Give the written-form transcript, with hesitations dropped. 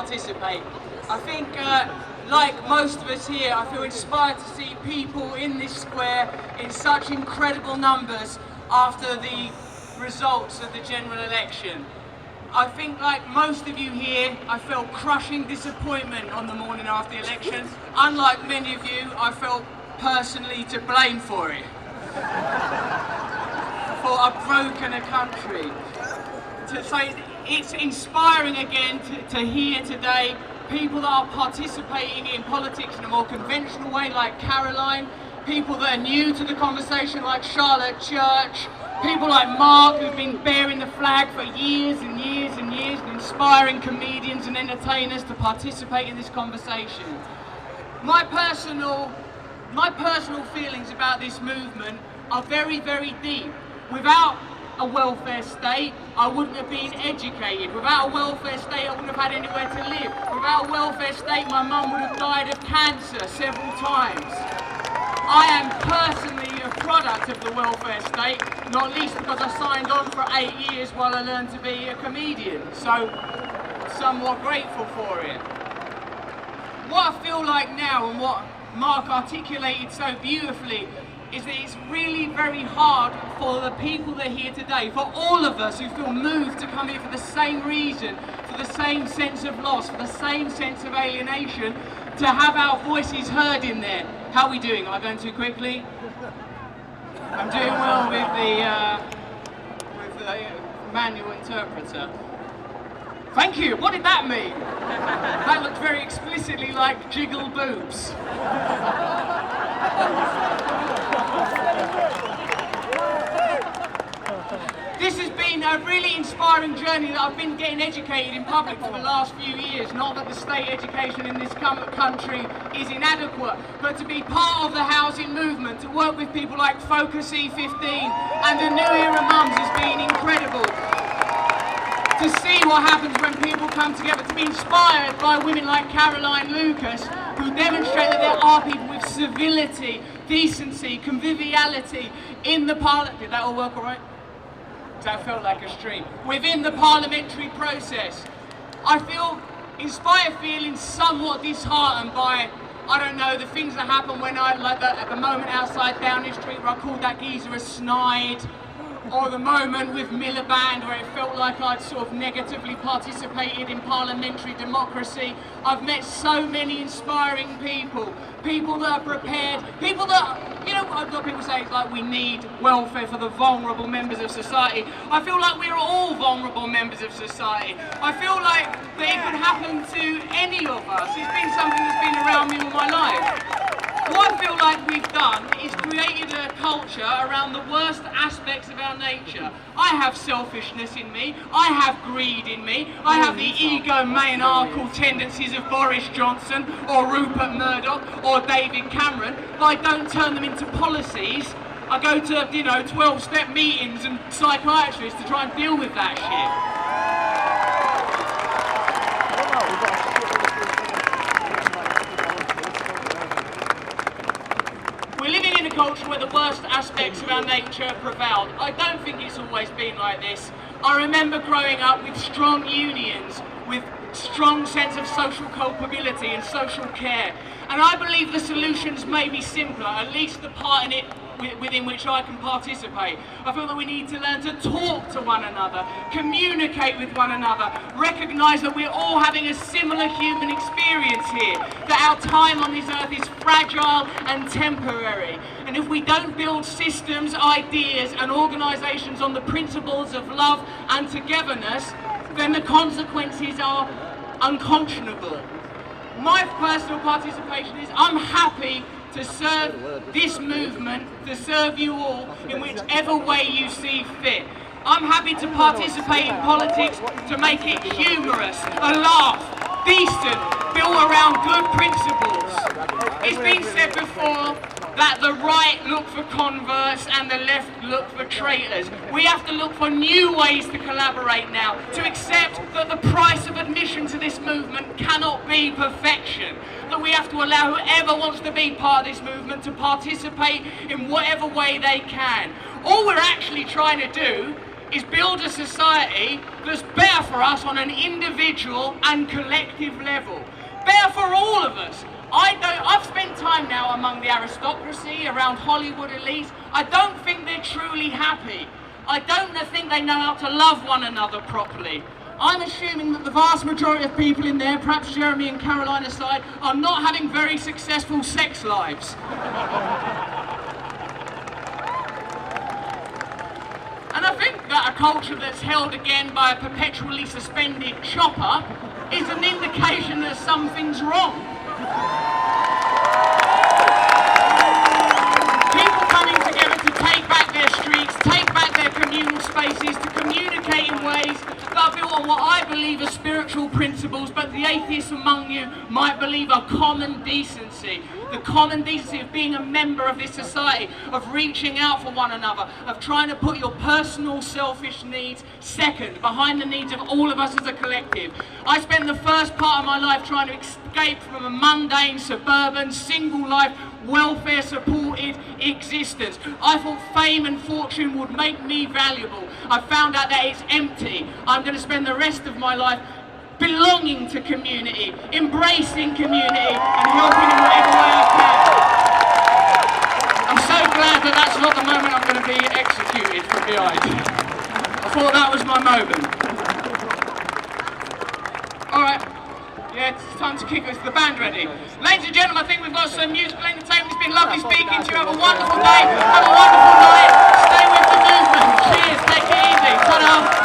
participate. I think, like most of us here, I feel inspired to see people in this square in such incredible numbers after the results of the general election. I think, like most of you here, I felt crushing disappointment on the morning after the election. Unlike many of you, I felt personally to blame for it. For a broken country. So it's inspiring again to hear today people that are participating in politics in a more conventional way, like Caroline, people that are new to the conversation, like Charlotte Church, people like Mark, who've been bearing the flag for years and years and years, and inspiring comedians and entertainers to participate in this conversation. My personal feelings about this movement are very, very deep. Without a welfare state, I wouldn't have been educated. Without a welfare state, I wouldn't have had anywhere to live. Without a welfare state, my mum would have died of cancer several times. I am personally a product of the welfare state, not least because I signed on for 8 years while I learned to be a comedian, so somewhat grateful for it. What I feel like now, and what Mark articulated so beautifully, is that it's really very hard for the people that are here today, for all of us who feel moved to come here for the same reason, for the same sense of loss, for the same sense of alienation, to have our voices heard in there. How are we doing? Am I going too quickly? I'm doing well with the manual interpreter. Thank you. What did that mean? That looked very explicitly like jiggle boobs. This has been a really inspiring journey that I've been getting educated in public for the last few years. Not that the state education in this country is inadequate, but to be part of the housing movement, to work with people like Focus E15 and the New Era Mums has been incredible. To see what happens when people come together, to be inspired by women like Caroline Lucas, who demonstrate that there are people with civility, decency, conviviality in the parliament. Did that all work all right? That felt like a stream. Within the parliamentary process, I feel, in spite of feeling somewhat disheartened by, I don't know, the things that happen when at the moment outside Downing Street where I called that geezer a snide, or the moment with Miliband where it felt like I'd sort of negatively participated in parliamentary democracy. I've met so many inspiring people, people that are prepared, people that, you know, I've got people say it's like we need welfare for the vulnerable members of society. I feel like we're all vulnerable members of society. I feel like that it could happen to any of us. It's been something that's been around me all my life. What I feel like we've done is created a culture around the worst aspects of our nature. I have selfishness in me, I have greed in me, I have the egomaniacal tendencies of Boris Johnson or Rupert Murdoch or David Cameron, but I don't turn them into policies. I go to, 12-step meetings and psychiatrists to try and deal with that shit. We're living in a culture where the worst aspects of our nature prevailed. I don't think it's always been like this. I remember growing up with strong unions, with strong sense of social culpability and social care. And I believe the solutions may be simpler, at least the part in it within which I can participate. I feel that we need to learn to talk to one another, communicate with one another, recognise that we're all having a similar human experience here, that our time on this earth is fragile and temporary. And if we don't build systems, ideas and organisations on the principles of love and togetherness, then the consequences are unconscionable. My personal participation is I'm happy to serve this movement, to serve you all in whichever way you see fit. I'm happy to participate in politics to make it humorous, a laugh, decent, built around good principles. It's been said before that the right look for converts and the left look for traitors. We have to look for new ways to collaborate now, to accept that the price of admission to this movement cannot be perfection, that we have to allow whoever wants to be part of this movement to participate in whatever way they can. All we're actually trying to do is build a society that's better for us on an individual and collective level. Better for all of us. I've spent time now among the aristocracy, around Hollywood elites. I don't think they're truly happy. I don't think they know how to love one another properly. I'm assuming that the vast majority of people in there, perhaps Jeremy and Caroline aside, are not having very successful sex lives. And I think that a culture that's held again by a perpetually suspended chopper is an indication that something's wrong. People coming together to take back their streets, take back their communal spaces, to communicate in ways that are built on what I believe are spiritual principles, but the atheists among you might believe are common decency. The common decency of being a member of this society, of reaching out for one another, of trying to put your personal selfish needs second, behind the needs of all of us as a collective. I spent the first part of my life trying to escape from a mundane, suburban, single life, welfare supported existence. I thought fame and fortune would make me valuable. I found out that it's empty. I'm going to spend the rest of my life belonging to community, embracing community, and helping in whatever way I can. I'm so glad that that's not the moment I'm going to be executed from behind. I thought that was my moment. Alright, yeah, it's time to kick this. The band ready? Ladies and gentlemen, I think we've got some musical entertainment. It's been lovely speaking to you. Have a wonderful day, have a wonderful night. Stay with the movement. Cheers, take it easy. Ta-da.